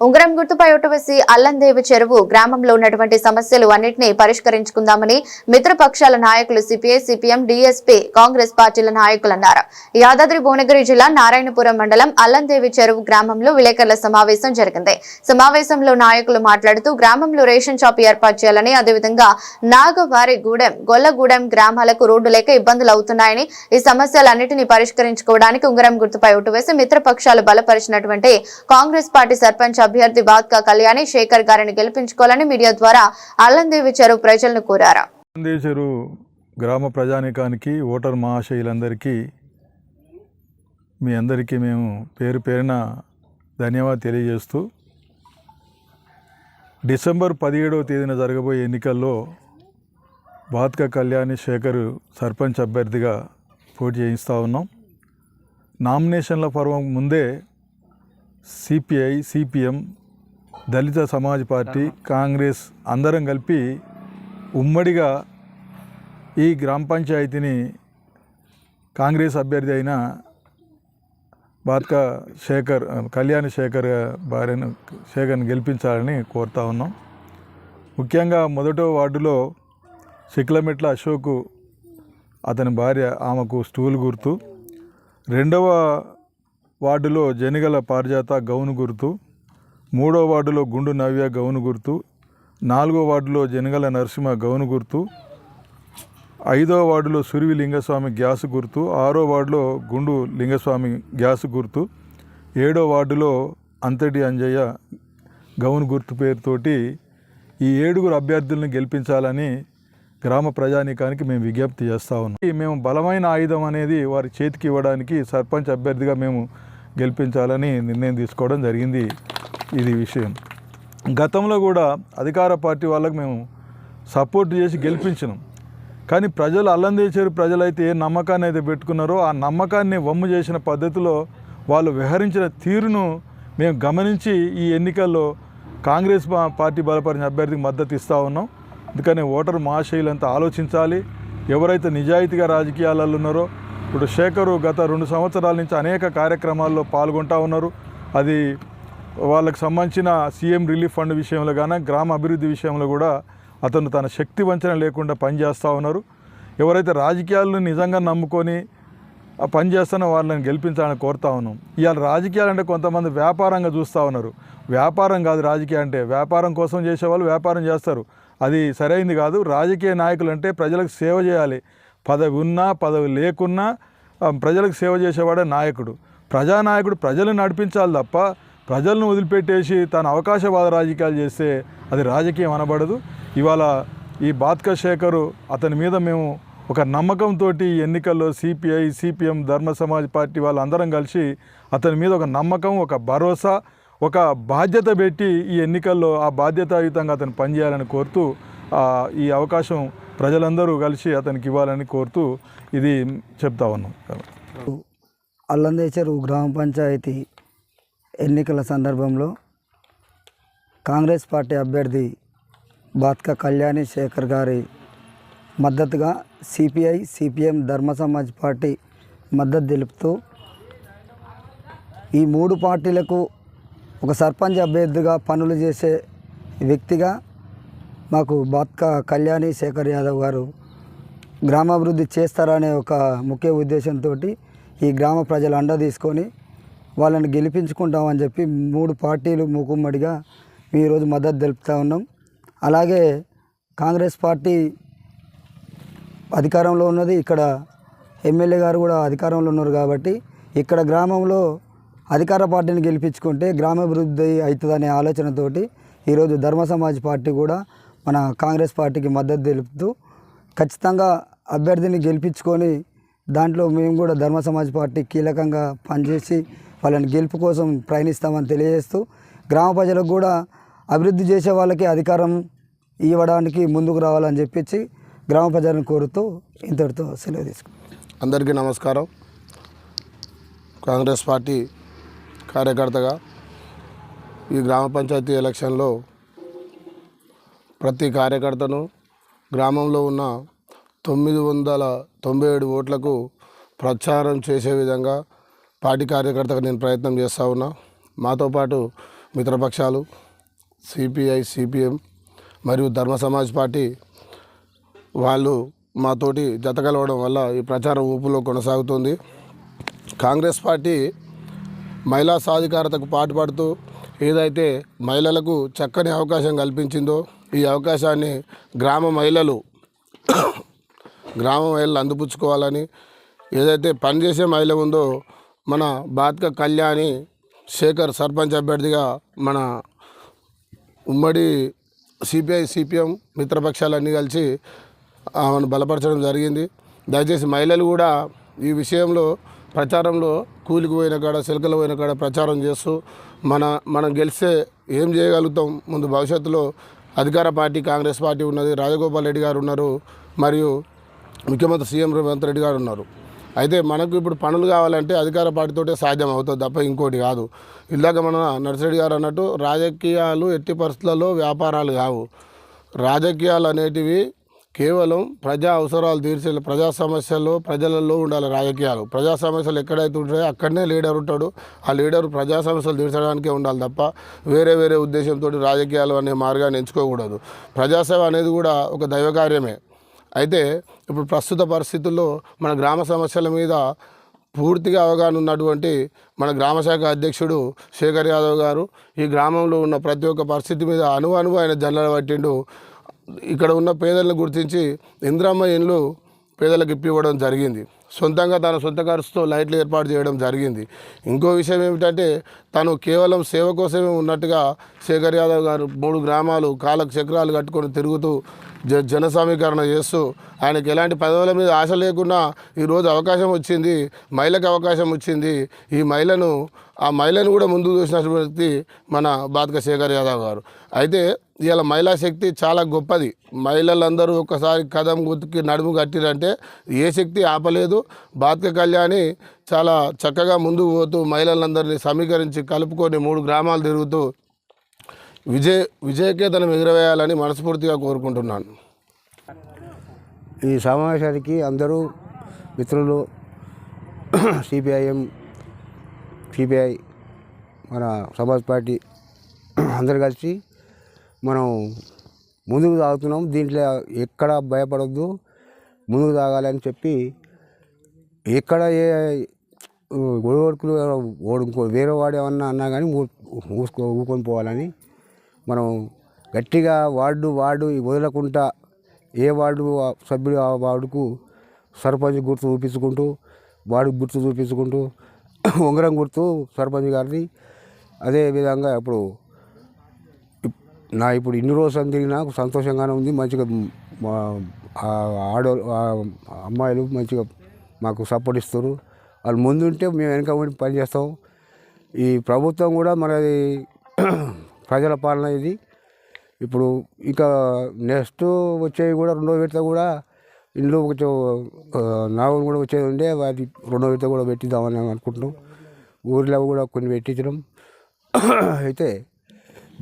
ఉంగరం గుర్తుపై ఓటు వేసి అల్లందేవి చెరువు గ్రామంలో ఉన్నటువంటి సమస్యలు అన్నింటినీ పరిష్కరించుకుందామని మిత్రపక్షాల నాయకులు సిపిఐ, సిపిఎం, డిఎస్పీ, కాంగ్రెస్ పార్టీల నాయకులు అన్నారు. యాదాద్రి భువనగిరి జిల్లా నారాయణపురం మండలం అల్లందేవి చెరువు గ్రామంలో విలేకరుల సమావేశం జరిగింది. సమావేశంలో నాయకులు మాట్లాడుతూ గ్రామంలో రేషన్ షాప్ ఏర్పాటు చేయాలని, అదేవిధంగా నాగవారిగూడెం, గొల్లగూడెం గ్రామాలకు రోడ్డు లేక ఇబ్బందులు అవుతున్నాయని, ఈ సమస్యలన్నింటినీ పరిష్కరించుకోవడానికి ఉంగరం గుర్తుపై ఓటు వేసి మిత్రపక్షాలు బలపరిచినటువంటి కాంగ్రెస్ పార్టీ సర్పంచ్ అభ్యర్థి బాత్కా కళ్యాణి శేఖర్ గారిని గెలిపించుకోవాలని మీడియా ద్వారా అల్లందేవి చెరువు ప్రజలను కోరారు. అల్లందేవి చెరువు గ్రామ ప్రజానికానికి, ఓటర్ మహాశయులందరికీ మీ అందరికీ మేము పేరు పేరున ధన్యవాదాలు తెలియజేస్తూ, డిసెంబర్ 17వ తేదీన జరగబోయే ఎన్నికల్లో బాత్కా కళ్యాణి శేఖర్ సర్పంచ్ అభ్యర్థిగా పోటీ చేయిస్తూ ఉన్నాం. నామినేషన్ల పర్వం ముందే సిపిఐ, సిపిఎం, దళిత సమాజ్ పార్టీ, కాంగ్రెస్ అందరం కలిపి ఉమ్మడిగా ఈ గ్రామ పంచాయతీని కాంగ్రెస్ అభ్యర్థి అయిన బాత్కా కళ్యాణి శేఖర్ భార్యను శేఖర్ని గెలిపించాలని కోరుతా ఉన్నాం. ముఖ్యంగా మొదటో వార్డులో శిక్లమెట్ల అశోక్ అతని భార్య, ఆమెకు స్టూల్ గుర్తు. రెండవ వార్డులో జనిగల పారిజాత గౌను గుర్తు. మూడవ వార్డులో గుండు నవ్య గౌను గుర్తు. నాలుగో వార్డులో జనగల నరసింహ గౌను గుర్తు. ఐదవ వార్డులో సురివి లింగస్వామి గ్యాస్ గుర్తు. ఆరో వార్డులో గుండు లింగస్వామి గ్యాస్ గుర్తు. ఏడో వార్డులో అంతటి అంజయ్య గౌను గుర్తు పేరుతోటి ఈ 7 అభ్యర్థులను గెలిపించాలని గ్రామ ప్రజానీకానికి మేము విజ్ఞప్తి చేస్తూ ఉన్నాం. మేము బలమైన ఆయుధం అనేది వారి చేతికి ఇవ్వడానికి సర్పంచ్ అభ్యర్థిగా మేము గెలిపించాలని నిర్ణయం తీసుకోవడం జరిగింది. ఇది విషయం. గతంలో కూడా అధికార పార్టీ వాళ్ళకు మేము సపోర్ట్ చేసి గెలిపించినాం. కానీ ప్రజలు, అల్లందేవి చెరువు ప్రజలైతే ఏ నమ్మకాన్ని అయితే పెట్టుకున్నారో ఆ నమ్మకాన్ని వమ్ము చేసిన పద్ధతిలో వాళ్ళు వ్యవహరించిన తీరును మేము గమనించి ఈ ఎన్నికల్లో కాంగ్రెస్ పార్టీ బలపరిచిన అభ్యర్థికి మద్దతు ఇస్తూ ఉన్నాం. అందుకని ఓటర్ మహాశయులంతా ఆలోచించాలి. ఎవరైతే నిజాయితీగా రాజకీయాలలో ఉన్నారో, ఇప్పుడు శేఖరు గత 2 సంవత్సరాల నుంచి అనేక కార్యక్రమాల్లో పాల్గొంటూ ఉన్నారు. అది వాళ్ళకు సంబంధించిన సీఎం రిలీఫ్ ఫండ్ విషయంలో కానీ, గ్రామ అభివృద్ధి విషయంలో కూడా అతను తన శక్తి వంచన లేకుండా పనిచేస్తూ ఉన్నారు. ఎవరైతే రాజకీయాలను నిజంగా నమ్ముకొని పనిచేస్తున్న వాళ్ళని గెలిపించాలని కోరుతా ఉన్నాం. ఇవాళ రాజకీయాలు అంటే కొంతమంది వ్యాపారంగా చూస్తూ ఉన్నారు. వ్యాపారం కాదు రాజకీయం అంటే. వ్యాపారం కోసం చేసేవాళ్ళు వ్యాపారం చేస్తారు, అది సరైంది కాదు. రాజకీయ నాయకులు అంటే ప్రజలకు సేవ చేయాలి. పదవి ఉన్నా పదవి లేకున్నా ప్రజలకు సేవ చేసేవాడే నాయకుడు. ప్రజానాయకుడు ప్రజలను నడిపించాలి తప్ప ప్రజలను వదిలిపెట్టేసి తన అవకాశవాద రాజకీయాలు చేస్తే అది రాజకీయం అనబడదు. ఇవాళ ఈ బాత్కా శేఖరు, అతని మీద మేము ఒక నమ్మకంతో ఎన్నికల్లో సిపిఐ, సిపిఎం, ధర్మ సమాజ్ పార్టీ వాళ్ళందరం కలిసి అతని మీద ఒక నమ్మకం, ఒక భరోసా, ఒక బాధ్యత పెట్టి ఈ ఎన్నికల్లో ఆ బాధ్యతాయుతంగా అతను పనిచేయాలని కోరుతూ ఈ అవకాశం ప్రజలందరూ కలిసి అతనికి ఇవ్వాలని కోరుతూ ఇది చెప్తా ఉన్నాం. అల్లందేవి చెరువు గ్రామ పంచాయతీ ఎన్నికల సందర్భంలో కాంగ్రెస్ పార్టీ అభ్యర్థి బాత్కా కళ్యాణి శేఖర్ గారి మద్దతుగా సిపిఐ, సిపిఎం, ధర్మ సమాజ్ పార్టీ మద్దతు తెలుపుతూ ఈ 3 పార్టీలకు ఒక సర్పంచ్ అభ్యర్థిగా పనులు చేసే వ్యక్తిగా మాకు బాత్కా కళ్యాణి శేఖర్ యాదవ్ గారు గ్రామాభివృద్ధి చేస్తారనే ఒక ముఖ్య ఉద్దేశంతో ఈ గ్రామ ప్రజలు అండ తీసుకొని వాళ్ళని గెలిపించుకుంటామని చెప్పి 3 పార్టీలు మూకుమ్మడిగా ఈరోజు మద్దతు తెలుపుతూ ఉన్నాం. అలాగే కాంగ్రెస్ పార్టీ అధికారంలో ఉన్నది, ఇక్కడ ఎమ్మెల్యే గారు కూడా అధికారంలో ఉన్నారు కాబట్టి ఇక్కడ గ్రామంలో అధికార పార్టీని గెలిపించుకుంటే గ్రామాభివృద్ధి అవుతుందనే ఆలోచనతోటి ఈరోజు ధర్మ సమాజ్ పార్టీ కూడా మన కాంగ్రెస్ పార్టీకి మద్దతు తెలుపుతూ ఖచ్చితంగా అభ్యర్థిని గెలిపించుకొని దాంట్లో మేము కూడా ధర్మ సమాజ్ పార్టీ కీలకంగా పనిచేసి వాళ్ళని గెలుపు కోసం ప్రయాణిస్తామని తెలియజేస్తూ గ్రామ ప్రజలకు కూడా అభివృద్ధి చేసే వాళ్ళకి అధికారం ఇవ్వడానికి ముందుకు రావాలని చెప్పి గ్రామ ప్రజలను కోరుతూ ఇంతటితో సెలవు తీసుకుంటాం. అందరికీ నమస్కారం. కాంగ్రెస్ పార్టీ కార్యకర్తగా ఈ గ్రామ పంచాయతీ ఎలక్షన్లో ప్రతి కార్యకర్తను గ్రామంలో ఉన్న 997 ఓట్లకు ప్రచారం చేసే విధంగా పార్టీ కార్యకర్తగా నేను ప్రయత్నం చేస్తూ ఉన్నా. మాతో పాటు మిత్రపక్షాలు సిపిఐ, సిపిఎం మరియు ధర్మ సమాజ్ పార్టీ వాళ్ళు మాతోటి జత కలవడం వల్ల ఈ ప్రచారం ఊపులో కొనసాగుతుంది. కాంగ్రెస్ పార్టీ మహిళా సాధికారతకు పాటుపడుతూ ఏదైతే మహిళలకు చక్కని అవకాశం కల్పించిందో ఈ అవకాశాన్ని గ్రామ మహిళలు అందిపుచ్చుకోవాలని, ఏదైతే పనిచేసే మహిళ ఉందో మన బాత్క కళ్యాణి శేఖర్ సర్పంచ్ అభ్యర్థిగా మన ఉమ్మడి సిపిఐ, సిపిఎం మిత్రపక్షాలన్నీ కలిసి ఆమెను బలపరచడం జరిగింది. దయచేసి మహిళలు కూడా ఈ విషయంలో ప్రచారంలో కూలికి పోయిన కాడ, సిలకలు పోయిన కాడ ప్రచారం చేస్తూ మనం గెలిస్తే ఏం చేయగలుగుతాం, ముందు భవిష్యత్తులో అధికార పార్టీ కాంగ్రెస్ పార్టీ ఉన్నది, రాజగోపాల్ రెడ్డి గారు ఉన్నారు, మరియు ముఖ్యమంత్రి సీఎం రేవంత్ రెడ్డి గారు ఉన్నారు. అయితే మనకు ఇప్పుడు పనులు కావాలంటే అధికార పార్టీతోటే సాధ్యం అవుతుంది తప్ప ఇంకోటి కాదు. ఇందాక మన నర్సిరెడ్డి గారు అన్నట్టు రాజకీయాలు ఎట్టి పరిస్థితులలో వ్యాపారాలు కావు. రాజకీయాలు అనేటివి కేవలం ప్రజా అవసరాలు తీర్చే, ప్రజా సమస్యల్లో ప్రజలలో ఉండాలి. రాజకీయాలు ప్రజా సమస్యలు ఎక్కడైతే ఉంటాయో అక్కడనే లీడర్ ఉంటాడు. ఆ లీడర్ ప్రజా సమస్యలు తీర్చడానికే ఉండాలి తప్ప వేరే ఉద్దేశంతో రాజకీయాలు అనే మార్గాన్ని ఎంచుకోకూడదు. ప్రజాసేవ అనేది కూడా ఒక దైవ కార్యమే. అయితే ఇప్పుడు ప్రస్తుత పరిస్థితుల్లో మన గ్రామ సమస్యల మీద పూర్తిగా అవగాహన ఉన్నటువంటి మన గ్రామశాఖ అధ్యక్షుడు శేఖర్ యాదవ్ గారు ఈ గ్రామంలో ఉన్న ప్రతి ఒక్క పరిస్థితి మీద అణువు ఆయన జల్లెడ పట్టిండు. ఇక్కడ ఉన్న పేదలను గుర్తించి ఇందిరమ్మ ఇండ్లు పేదలకు ఇప్పివ్వడం జరిగింది. సొంతంగా తన సొంత ఖర్చుతో లైట్లు ఏర్పాటు చేయడం జరిగింది. ఇంకో విషయం ఏమిటంటే తను కేవలం సేవ కోసమే ఉన్నట్టుగా శేఖర్ యాదవ్ గారు 3 గ్రామాలు కాళ్ళకు చక్రాలు కట్టుకొని తిరుగుతూ జన సమీకరణ చేస్తూ ఆయనకి ఎలాంటి పదవుల మీద ఆశ లేకుండా ఈరోజు అవకాశం వచ్చింది, మహిళకు అవకాశం వచ్చింది. ఆ మహిళను కూడా ముందుకు చూసినటువంటి వ్యక్తి మన బాత్క శేఖర్ యాదవ్ గారు. అయితే ఇవాళ మహిళా శక్తి చాలా గొప్పది. మహిళలందరూ ఒకసారి కదం గుర్తుకి నడుము కట్టిరంటే ఏ శక్తి ఆపలేదు. బాత్క కళ్యాణి చాలా చక్కగా ముందుకు పోతూ మహిళలందరినీ సమీకరించి కలుపుకొని 3 గ్రామాలు తిరుగుతూ విజయకేతనం ఎగురవేయాలని మనస్ఫూర్తిగా కోరుకుంటున్నాను. ఈ సమావేశానికి అందరూ మిత్రులు, సిపిఐ, మన సమాజ్ పార్టీ అందరు కలిసి మనం ముందుకు సాగుతున్నాం. దీంట్లో ఎక్కడ భయపడొద్దు, ముందుకు సాగాలని చెప్పి ఎక్కడ ఏ గొడవడుకులు వేరే వాడు ఏమన్నా అన్నా కానీ ఊకొని పోవాలని మనం గట్టిగా వార్డు వదలకుండా ఏ వార్డు సభ్యుడు ఆ వార్డుకు సర్పంచ్ గుర్తు చూపించుకుంటూ, వార్డు గుర్తు చూపించుకుంటూ, ఉంగరం గుర్తు సర్పంచ్ గారిది. అదేవిధంగా ఇప్పుడు ఇన్ని రోజులు తిరిగి నాకు సంతోషంగానే ఉంది. మంచిగా అమ్మాయిలు మంచిగా మాకు సపోర్ట్ ఇస్తారు. వాళ్ళు ముందుంటే మేము వెనక ఉండి పనిచేస్తాం. ఈ ప్రభుత్వం కూడా మనది ప్రజల పాలన ఇది. ఇప్పుడు ఇంకా నెక్స్ట్ వచ్చేవి కూడా 2వ విడత కూడా ఇంట్లో నాగం కూడా వచ్చేది ఉండే, వాటి 2వ విడత కూడా పెట్టిద్దామని అనుకుంటున్నాం. ఊరిలో కూడా కొన్ని పెట్టించడం. అయితే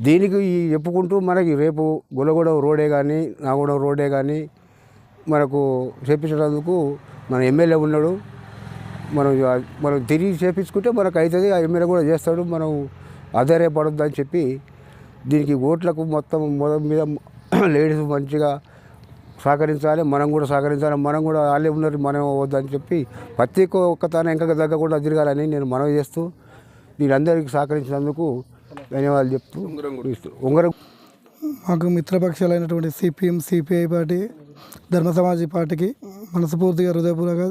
దీనికి చెప్పుకుంటూ మనకి రేపు గొల్లగూడెం రోడే కానీ నాగూడెం రోడే కానీ మనకు చేపించడానికి మన ఎమ్మెల్యే ఉన్నాడు. మనం తిరిగి చేపించుకుంటే మనకు అవుతుంది. ఆ ఎమ్మెల్యే కూడా చేస్తాడు. మనం ఆధారపడొద్దు అని చెప్పి దీనికి ఓట్లకు మొత్తం మీద లేడీస్ మంచిగా సహకరించాలి, మనం కూడా సహకరించాలి. మనం కూడా వాళ్ళే ఉన్నారు, మనం వద్దని చెప్పి ప్రతి ఒక్కతాన ఇంకా తగ్గకుండా తిరగాలని నేను మనవి చేస్తూ వీళ్ళందరికీ సహకరించినందుకు ధన్యవాదాలు చెప్తూ ఉంగరం. మాకు మిత్రపక్షాలైనటువంటి సిపిఎం, సిపిఐ పార్టీ, ధర్మ సమాజ్ పార్టీకి మనస్ఫూర్తిగా హృదయపూర్వక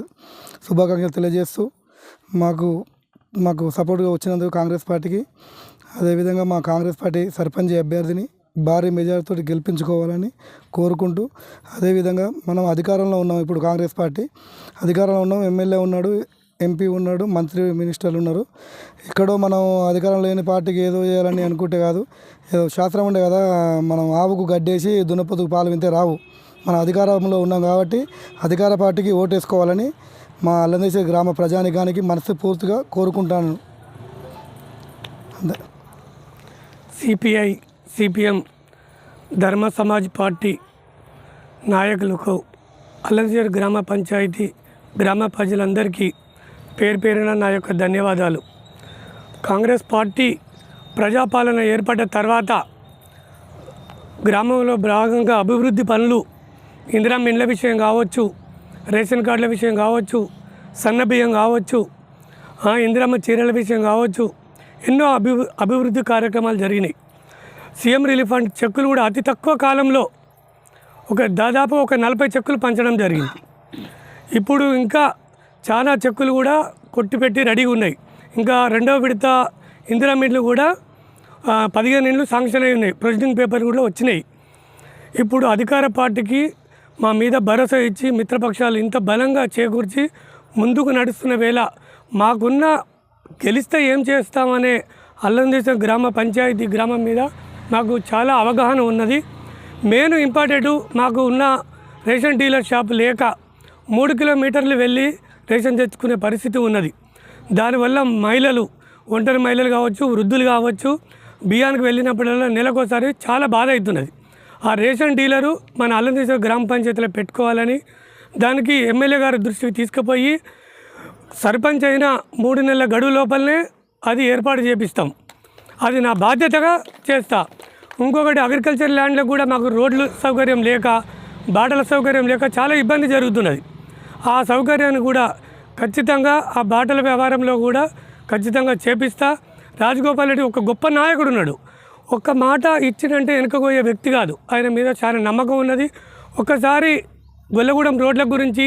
శుభాకాంక్షలు తెలియజేస్తూ మాకు సపోర్ట్గా వచ్చినందుకు కాంగ్రెస్ పార్టీకి, అదేవిధంగా మా కాంగ్రెస్ పార్టీ సర్పంచ్ అభ్యర్థిని భారీ మెజారిటీతో గెలిపించుకోవాలని కోరుకుంటూ, అదేవిధంగా మనం అధికారంలో ఉన్నాం. ఇప్పుడు కాంగ్రెస్ పార్టీ అధికారంలో ఉన్నాం. ఎమ్మెల్యే ఉన్నాడు, ఎంపీ ఉన్నాడు, మంత్రి మినిస్టర్లు ఉన్నారు. ఎక్కడో మనం అధికారం లేని పార్టీకి ఏదో చేయాలని అనుకుంటే కాదు. ఏదో శాస్త్రం ఉండే కదా, మనం ఆవుకు గడ్డేసి దున్నపోతుకు పాలు వింటే రావు. మన అధికారంలో ఉన్నాం కాబట్టి అధికార పార్టీకి ఓటేసుకోవాలని మా అల్లందేశ గ్రామ ప్రజానికానికి మనస్ఫూర్తిగా కోరుకుంటాను. సిపిఐ, సిపిఎం, ధర్మ సమాజ్ పార్టీ నాయకులకు, అల్లందేశ గ్రామ పంచాయతీ గ్రామ ప్రజలందరికీ పేరున నా యొక్క ధన్యవాదాలు. కాంగ్రెస్ పార్టీ ప్రజాపాలన ఏర్పడ్డ తర్వాత గ్రామంలో భాగంగా అభివృద్ధి పనులు ఇందిరమ్మ ఇండ్ల విషయం కావచ్చు, రేషన్ కార్డుల విషయం కావచ్చు, సన్నబియ్యం కావచ్చు, ఇందిరమ్మ చీరల విషయం కావచ్చు, ఎన్నో అభివృద్ధి కార్యక్రమాలు జరిగినాయి. సీఎం రిలీఫ్ ఫండ్ చెక్కులు కూడా అతి తక్కువ కాలంలో దాదాపు 40 చెక్కులు పంచడం జరిగింది. ఇప్పుడు ఇంకా చాలా చెక్కులు కూడా కొట్టిపెట్టి రెడీగా ఉన్నాయి. ఇంకా 2వ విడత ఇందిరమ్మ ఇండ్లు కూడా 15 ఇండ్లు శాంక్షన్ అయి ఉన్నాయి. ప్రొసీడింగ్ పేపర్ కూడా వచ్చినాయి. ఇప్పుడు అధికార పార్టీకి మా మీద భరోసా ఇచ్చి మిత్రపక్షాలు ఇంత బలంగా చేకూర్చి ముందుకు నడుస్తున్న వేళ మాకున్న గెలిస్తే ఏం చేస్తామనే అల్లందేశం గ్రామ పంచాయతీ గ్రామం మీద మాకు చాలా అవగాహన ఉన్నది. మెయిన్ ఇంపార్టెంట్, మాకు ఉన్న రేషన్ డీలర్ షాప్ లేక 3 కిలోమీటర్లు వెళ్ళి రేషన్ తెచ్చుకునే పరిస్థితి ఉన్నది. దానివల్ల మహిళలు, ఒంటరి మహిళలు కావచ్చు, వృద్ధులు కావచ్చు, బియ్యానికి వెళ్ళినప్పుడల్లా నెలకోసారి చాలా బాధ అవుతున్నది. ఆ రేషన్ డీలరు మన అల్లందేశం గ్రామ పంచాయతీలో పెట్టుకోవాలని దానికి ఎమ్మెల్యే గారి దృష్టికి తీసుకుపోయి సర్పంచ్ అయిన 3 నెలల గడువు లోపలనే అది ఏర్పాటు చేపిస్తాం. అది నా బాధ్యతగా చేస్తా. ఇంకొకటి, అగ్రికల్చర్ ల్యాండ్లో కూడా మాకు రోడ్లు సౌకర్యం లేక, బాటల సౌకర్యం లేక చాలా ఇబ్బంది జరుగుతున్నది. ఆ సౌకర్యాన్ని కూడా ఖచ్చితంగా ఆ బాటల వ్యవహారంలో కూడా ఖచ్చితంగా చేపిస్తా. రాజగోపాల్ రెడ్డి ఒక గొప్ప నాయకుడు ఉన్నాడు. ఒక్క మాట ఇచ్చినంటే వెనుకపోయే వ్యక్తి కాదు. ఆయన మీద చాలా నమ్మకం ఉన్నది. ఒక్కసారి గొల్లగూడెం రోడ్ల గురించి,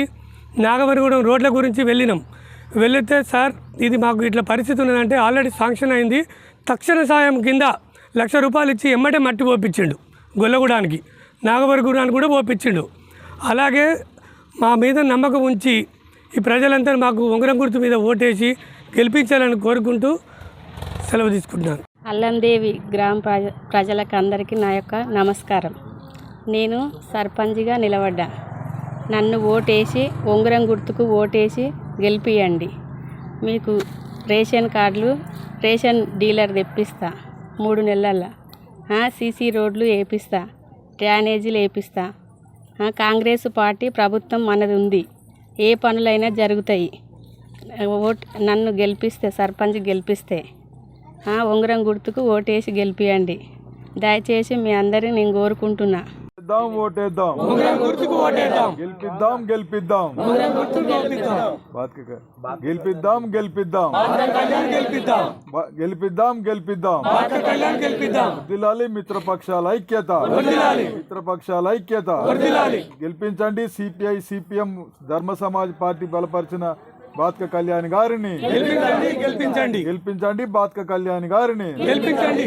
నాగవరగూడెం రోడ్ల గురించి వెళితే సార్ ఇది మాకు ఇట్లా పరిస్థితి ఉన్నదంటే ఆల్రెడీ శాంక్షన్ అయింది. తక్షణ సాయం కింద 1,00,000 రూపాయలు ఇచ్చి ఎమ్మటే మట్టి పోపించిండు. గొల్లగూడానికి, నాగవరగూడానికి కూడా పోపించిండు. అలాగే మా మీద నమ్మకం ఉంచి ఈ ప్రజలంతా మాకు ఉంగరం గుర్తు మీద ఓటేసి గెలిపించాలని కోరుకుంటూ సెలవు తీసుకుంటున్నాను. అల్లందేవి గ్రామ ప్రజలకు అందరికీ నా యొక్క నమస్కారం. నేను సర్పంచ్గా నిలబడ్డా. నన్ను ఓటేసి ఉంగరం గుర్తుకు ఓటేసి గెలిపియండి. మీకు రేషన్ కార్డులు, రేషన్ డీలర్ తెప్పిస్తా 3 నెలల్లో. సీసీ రోడ్లు వేపిస్తా, డ్రైనేజీలు వేపిస్తా. కాంగ్రెస్ పార్టీ ప్రభుత్వం మనది ఉంది, ఏ పనులైనా జరుగుతాయి. నన్ను గెలిపిస్తే, సర్పంచ్ గెలిపిస్తే ఉంగరం గుర్తుకు ఓటేసి గెలిపియండి. దయచేసి మీ అందరినీ నేను కోరుకుంటున్నా. ఓటేద్దాం, గెలిపిద్దాం, వర్ధిల్లాలి మిత్రపక్షాల ఐక్యత, గెలిపించండి సిపిఐ సిపిఎం ధర్మ సమాజ్ పార్టీ బలపరిచిన బాత్క కళ్యాణి గారిని గెలిపించండి. బాత్క కళ్యాణి గారిని గెలిపించండి.